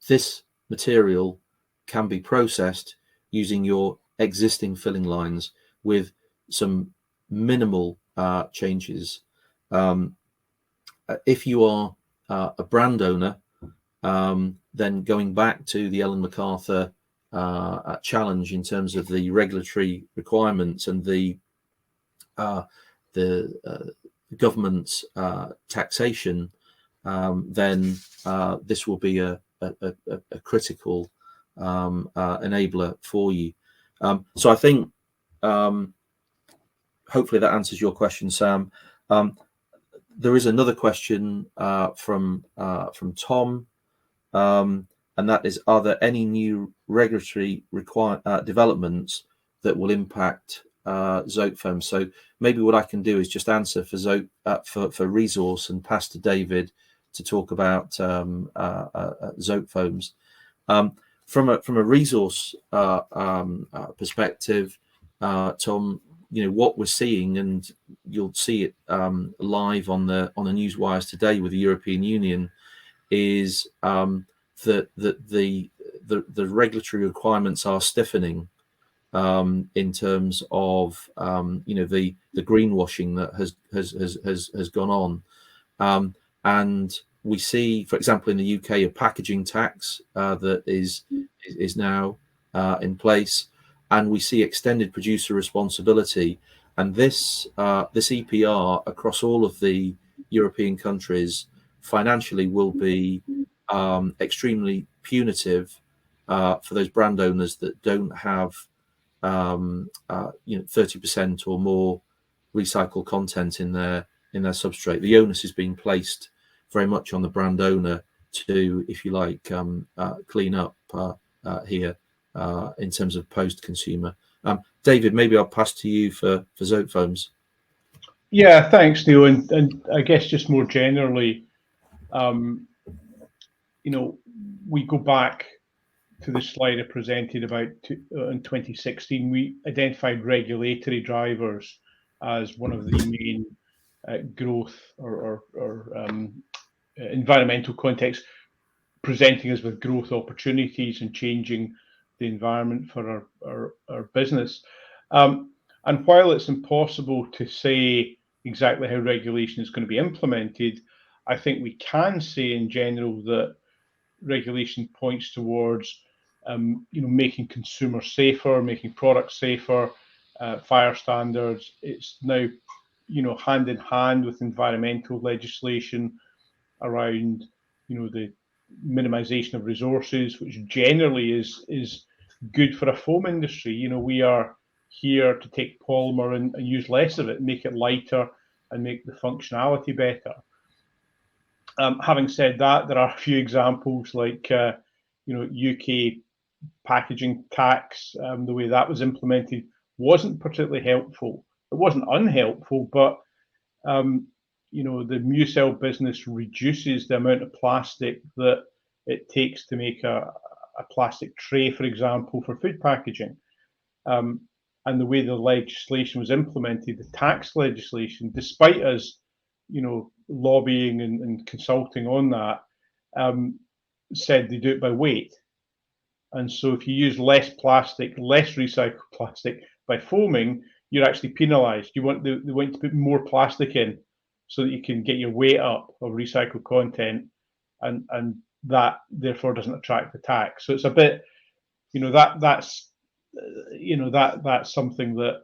this material can be processed using your existing filling lines with some minimal changes. If you are a brand owner, then going back to the Ellen MacArthur challenge in terms of the regulatory requirements and the government's taxation, then this will be a critical enabler for you. So I think hopefully that answers your question, Sam. There is another question from Tom, and that is: are there any new regulatory developments that will impact ZOTEFOAMS? So maybe what I can do is just answer for resource and pass to David to talk about ZOTEFOAMS. From a resource perspective, Tom, you know what we're seeing, and you'll see it live on the news wires today with the European Union, is that the regulatory requirements are stiffening in terms of you know the greenwashing that has gone on, and we see, for example, in the UK, a packaging tax that is now in place, and we see extended producer responsibility, and this EPR across all of the European countries financially will be extremely punitive for those brand owners that don't have you know 30% or more recycled content in their substrate. The onus is being placed very much on the brand owner to, if you like, clean up here in terms of post-consumer. David, maybe I'll pass to you for ZOTEFOAMS. Yeah, thanks, Neil. And I guess just more generally, you know, we go back to the slide I presented about in 2016. We identified regulatory drivers as one of the main growth or environmental context, presenting us with growth opportunities and changing the environment for our business. And while it's impossible to say exactly how regulation is going to be implemented, I think we can say in general that regulation points towards you know, making consumers safer, making products safer, fire standards. It's now, you know, hand in hand with environmental legislation around, you know, the minimization of resources, which generally is good for a foam industry. You know, we are here to take polymer and use less of it, make it lighter and make the functionality better. Having said that, there are a few examples like, you know, UK packaging tax. The way that was implemented wasn't particularly helpful. It wasn't unhelpful, but you know, the MuCell business reduces the amount of plastic that it takes to make a plastic tray, for example, for food packaging. And the way the legislation was implemented, the tax legislation, despite us, you know, lobbying and consulting on that, said they do it by weight. And so if you use less plastic, less recycled plastic by foaming, you're actually penalised. They want to put more plastic in so that you can get your weight up of recycled content, and that therefore doesn't attract the tax. So it's a bit, you know, that's you know, that's something that,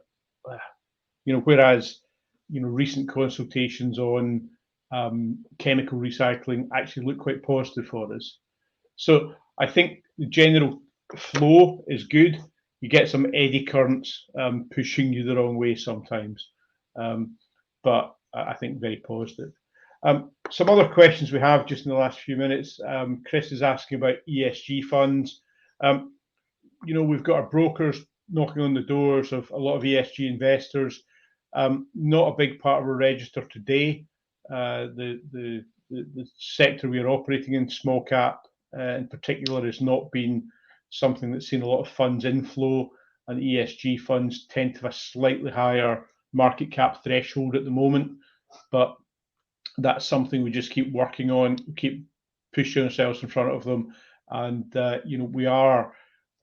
you know, whereas, you know, recent consultations on chemical recycling actually look quite positive for us. So I think the general flow is good. You get some eddy currents pushing you the wrong way sometimes, but I think very positive. Some other questions we have just in the last few minutes. Chris is asking about ESG funds. We've got our brokers knocking on the doors of a lot of ESG investors. Not a big part of our register today. The sector we are operating in, small cap in particular, has not been something that's seen a lot of funds inflow, and ESG funds tend to have a slightly higher market cap threshold at the moment. But that's something we just keep working on, keep pushing ourselves in front of them, and we are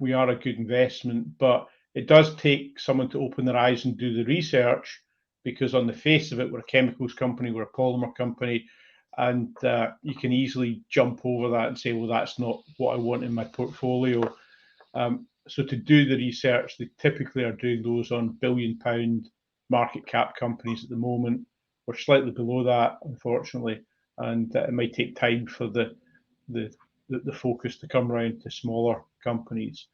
a good investment, but it does take someone to open their eyes and do the research, because on the face of it, we're a chemicals company, we're a polymer company, and you can easily jump over that and say, well, that's not what I want in my portfolio. So to do the research, they typically are doing those on £1 billion market cap companies at the moment. We're slightly below that, unfortunately, and it might take time for the focus to come around to smaller companies.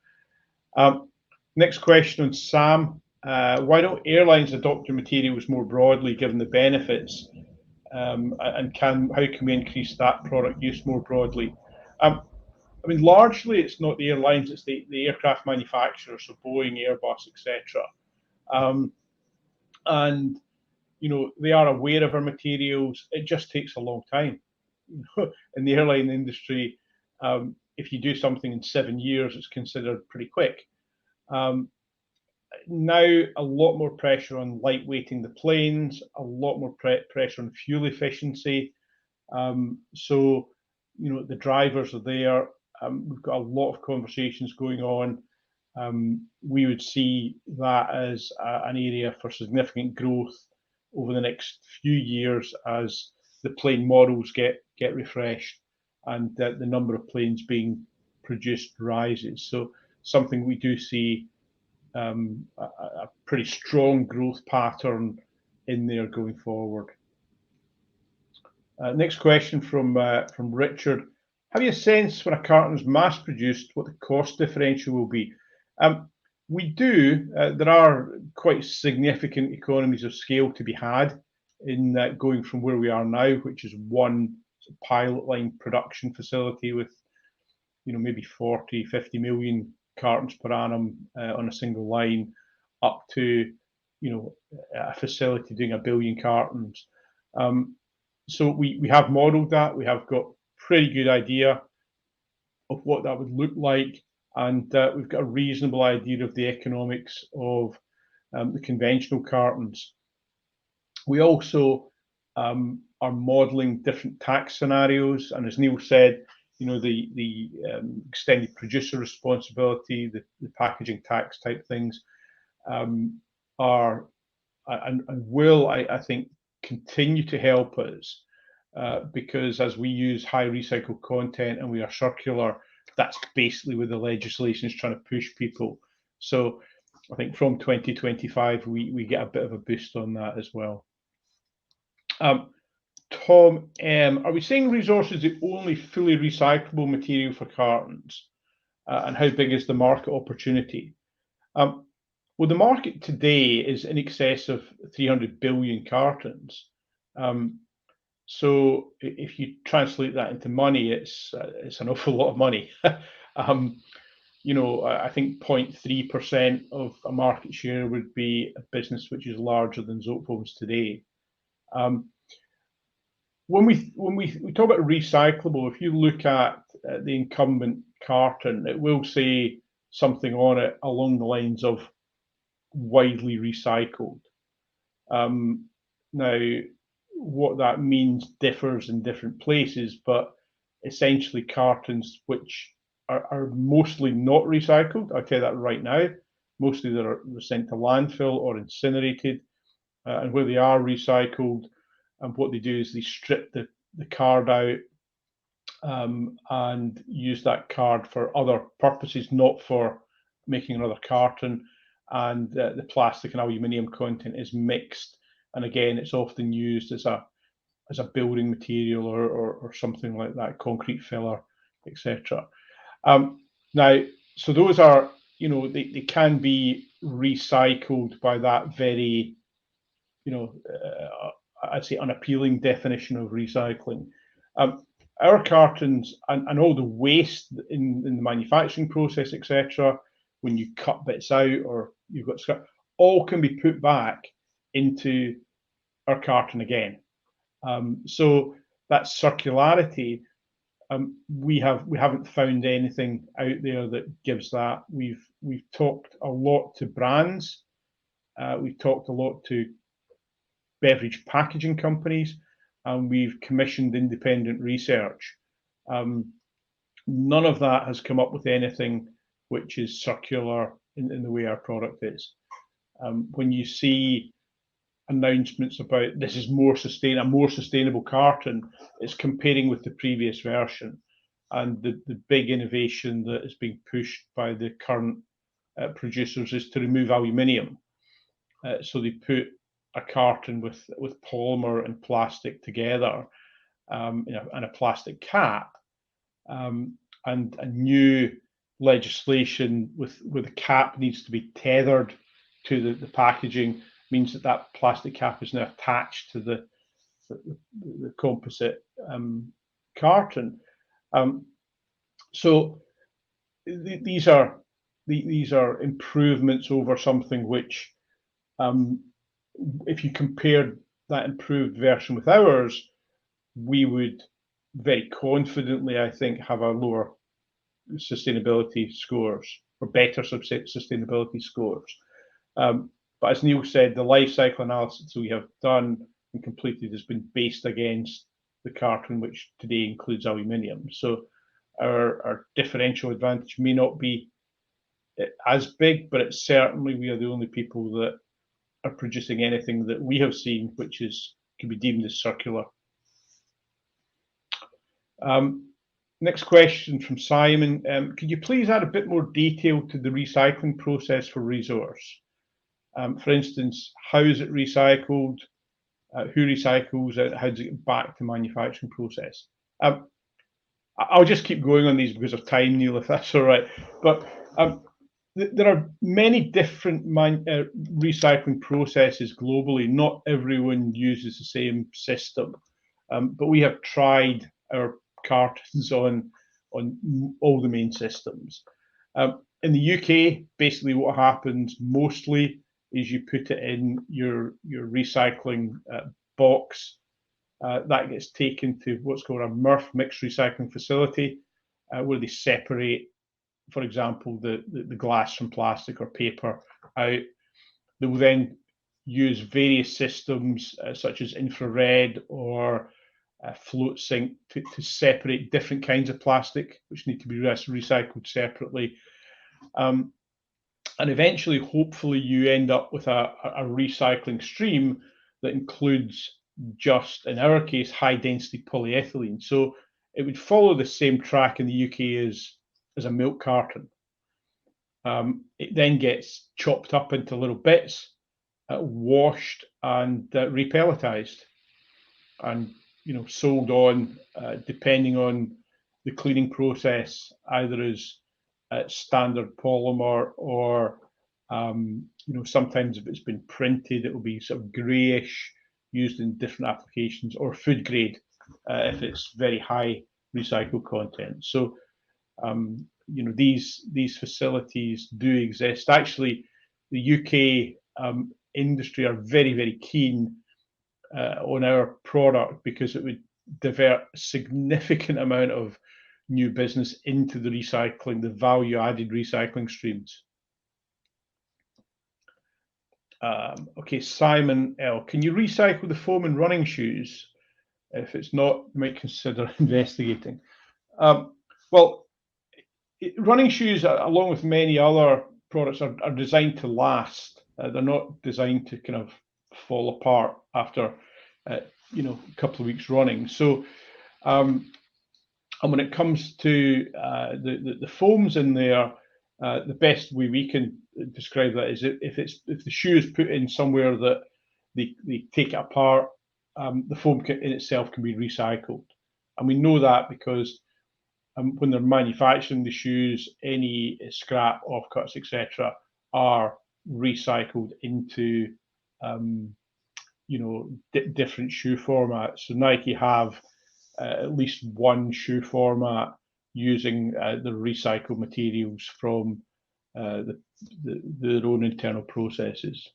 Next question on SAM. Why don't airlines adopt your materials more broadly, given the benefits? And how can we increase that product use more broadly? Largely it's not the airlines, it's the aircraft manufacturers, so Boeing, Airbus, etc. And they are aware of our materials. It just takes a long time. In the airline industry, if you do something in 7 years, it's considered pretty quick. Now, a lot more pressure on lightweighting the planes, a lot more pressure on fuel efficiency. So, the drivers are there. We've got a lot of conversations going on. We would see that as an area for significant growth over the next few years as the plane models get refreshed and the number of planes being produced rises. So something we do see a pretty strong growth pattern in there going forward. Next question from Richard. Have you a sense when a carton is mass produced what the cost differential will be? We do. There are quite significant economies of scale to be had in going from where we are now, which is one pilot line production facility with maybe 40, 50 million cartons per annum on a single line, up to a facility doing 1 billion cartons. So we have modelled that. We have got pretty good idea of what that would look like, and we've got a reasonable idea of the economics of the conventional cartons. We also are modelling different tax scenarios, and as Neil said, the extended producer responsibility, the packaging tax type things are and will, I think, continue to help us because as we use high recycled content and we are circular, that's basically where the legislation is trying to push people. So I think from 2025 we get a bit of a boost on that as well. Tom M, are we saying ReZorce is the only fully recyclable material for cartons? And how big is the market opportunity? Well, the market today is in excess of 300 billion cartons. So if you translate that into money, it's an awful lot of money. I think 0.3% of a market share would be a business which is larger than ZOTEFOAMS today. When we talk about recyclable, if you look at the incumbent carton, it will say something on it along the lines of widely recycled. Now, what that means differs in different places, but essentially cartons which are mostly not recycled, I'll tell you that right now, mostly they're sent to landfill or incinerated, and where they are recycled, and what they do is they strip the card out and use that card for other purposes, not for making another carton, and the plastic and aluminium content is mixed, and again it's often used as a a building material or something like that, concrete filler, etc. Now, so those are, you know, they can be recycled by that very, you know, I'd say unappealing definition of recycling. Our cartons and all the waste in the manufacturing process, etc., when you cut bits out or you've got scrap, all can be put back into our carton again. So that circularity, we haven't found anything out there that gives that. We've talked a lot to brands, we've talked a lot to beverage packaging companies, and we've commissioned independent research. None of that has come up with anything which is circular in the way our product is. When you see announcements about this is a more sustainable carton, it's comparing with the previous version, and the big innovation that is being pushed by the current producers is to remove aluminium. So they put a carton with polymer and plastic together, and a plastic cap, and a new legislation where the cap needs to be tethered to the packaging means that plastic cap is now attached to the composite carton. So these are improvements over something which, if you compared that improved version with ours, we would very confidently, I think, have a lower sustainability scores or better sustainability scores. But as Neil said, the life cycle analysis we have done and completed has been based against the carton, which today includes aluminium. So our differential advantage may not be as big, but it's certainly we are the only people that are producing anything that we have seen which can be deemed as circular. Next question from Simon. Could you please add a bit more detail to the recycling process for resource? For instance, how is it recycled? Who recycles it? How does it get back to manufacturing process? I'll just keep going on these because of time, Neil, if that's all right. But there are many different recycling processes globally. Not everyone uses the same system, but we have tried our cartons on all the main systems. In the UK, basically what happens mostly is you put it in your recycling box. That gets taken to what's called a MRF, mixed recycling facility, where they separate, for example, the glass from plastic or paper out. They will then use various systems such as infrared or float sink to separate different kinds of plastic, which need to be recycled separately. And eventually, hopefully, you end up with a recycling stream that includes just, in our case, high density polyethylene. So it would follow the same track in the UK as a milk carton. It then gets chopped up into little bits, washed and repelletized, and sold on, depending on the cleaning process, either as standard polymer or sometimes if it's been printed, it will be sort of greyish, used in different applications, or food grade if it's very high recycled content. So these facilities do exist. Actually, the UK industry are very, very keen on our product because it would divert a significant amount of new business into the recycling, the value-added recycling streams. Okay, Simon L. Can you recycle the foam in running shoes? If it's not, you might consider investigating. Well, running shoes, along with many other products, are designed to last. They're not designed to kind of fall apart after a couple of weeks running. So, and when it comes to the foams in there, the best way we can describe that is if the shoe is put in somewhere that they take it apart the foam in itself can be recycled. And we know that because when they're manufacturing the shoes, any scrap, offcuts, etc., are recycled into different shoe formats. So Nike have at least one shoe format using the recycled materials from their own internal processes.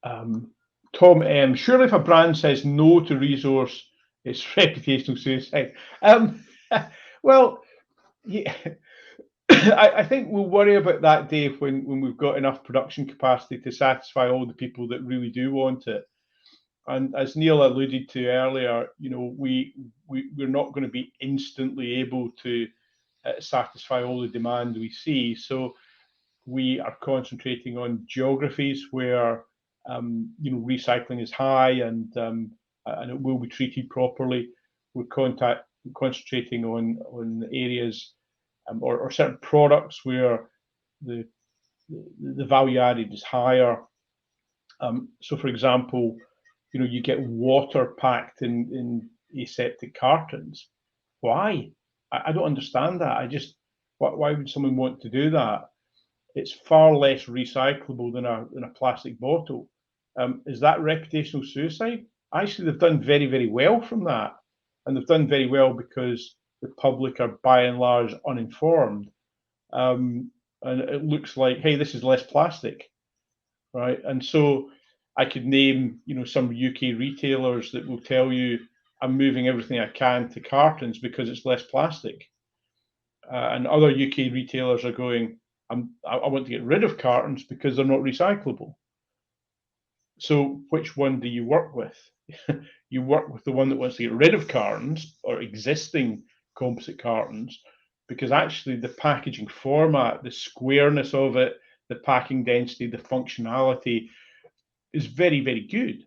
Tom M. Surely if a brand says no to resource, it's reputational suicide. Well, yeah, I think we'll worry about that day when we've got enough production capacity to satisfy all the people that really do want it. And as Neil alluded to earlier, we're not going to be instantly able to satisfy all the demand we see. So we are concentrating on geographies where recycling is high and it will be treated properly. We're concentrating on areas or certain products where the value added is higher. So, for example, you get water packed in aseptic cartons. Why? I don't understand that. Why would someone want to do that? It's far less recyclable than a plastic bottle. Is that reputational suicide? Actually, they've done very, very well from that. And they've done very well because the public are by and large uninformed. And it looks like, hey, this is less plastic, right? And so I could name, some UK retailers that will tell you, I'm moving everything I can to cartons because it's less plastic. And other UK retailers are going, I want to get rid of cartons because they're not recyclable. So which one do you work with? You work with the one that wants to get rid of cartons or existing composite cartons, because actually the packaging format, the squareness of it, the packing density, the functionality is very, very good.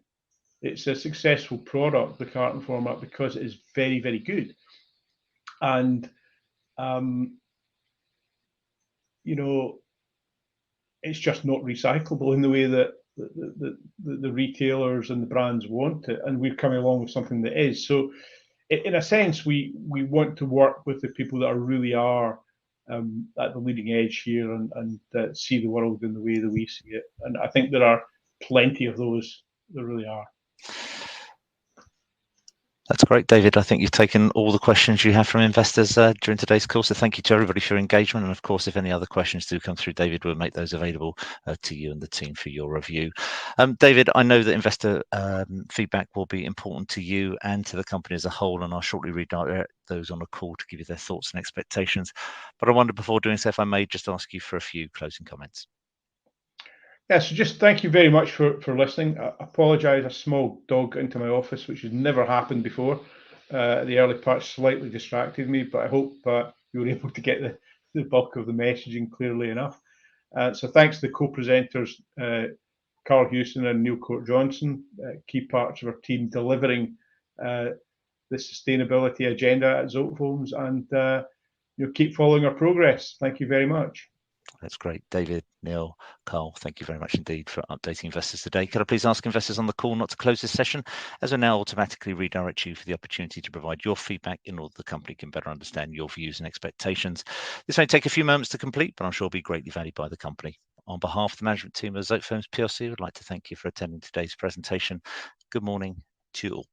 It's a successful product, the carton format, because it is very, very good. And it's just not recyclable in the way that the retailers and the brands want it, and we're coming along with something that is. So in a sense, we want to work with the people that really are at the leading edge here and see the world in the way that we see it. And I think there are plenty of those. There really are. That's great, David. I think you've taken all the questions you have from investors during today's call. So thank you to everybody for your engagement. And of course, if any other questions do come through, David will make those available to you and the team for your review. David, I know that investor feedback will be important to you and to the company as a whole, and I'll shortly redirect those on a call to give you their thoughts and expectations. But I wonder, before doing so, if I may just ask you for a few closing comments. Yeah, so just thank you very much for listening. I apologise, a small dog into my office, which has never happened before. The early part slightly distracted me, but I hope you were able to get the bulk of the messaging clearly enough. So thanks to the co-presenters, Carl Houston and Neil Court-Johnson, key parts of our team delivering the sustainability agenda at ZOTEFOAMS, and keep following our progress. Thank you very much. That's great. David, Neil, Carl, thank you very much indeed for updating investors today. Could I please ask investors on the call not to close this session, as I now automatically redirect you for the opportunity to provide your feedback in order the company can better understand your views and expectations. This may take a few moments to complete, but I'm sure will be greatly valued by the company. On behalf of the management team of ZOTEFOAMS PLC, I would like to thank you for attending today's presentation. Good morning to you all.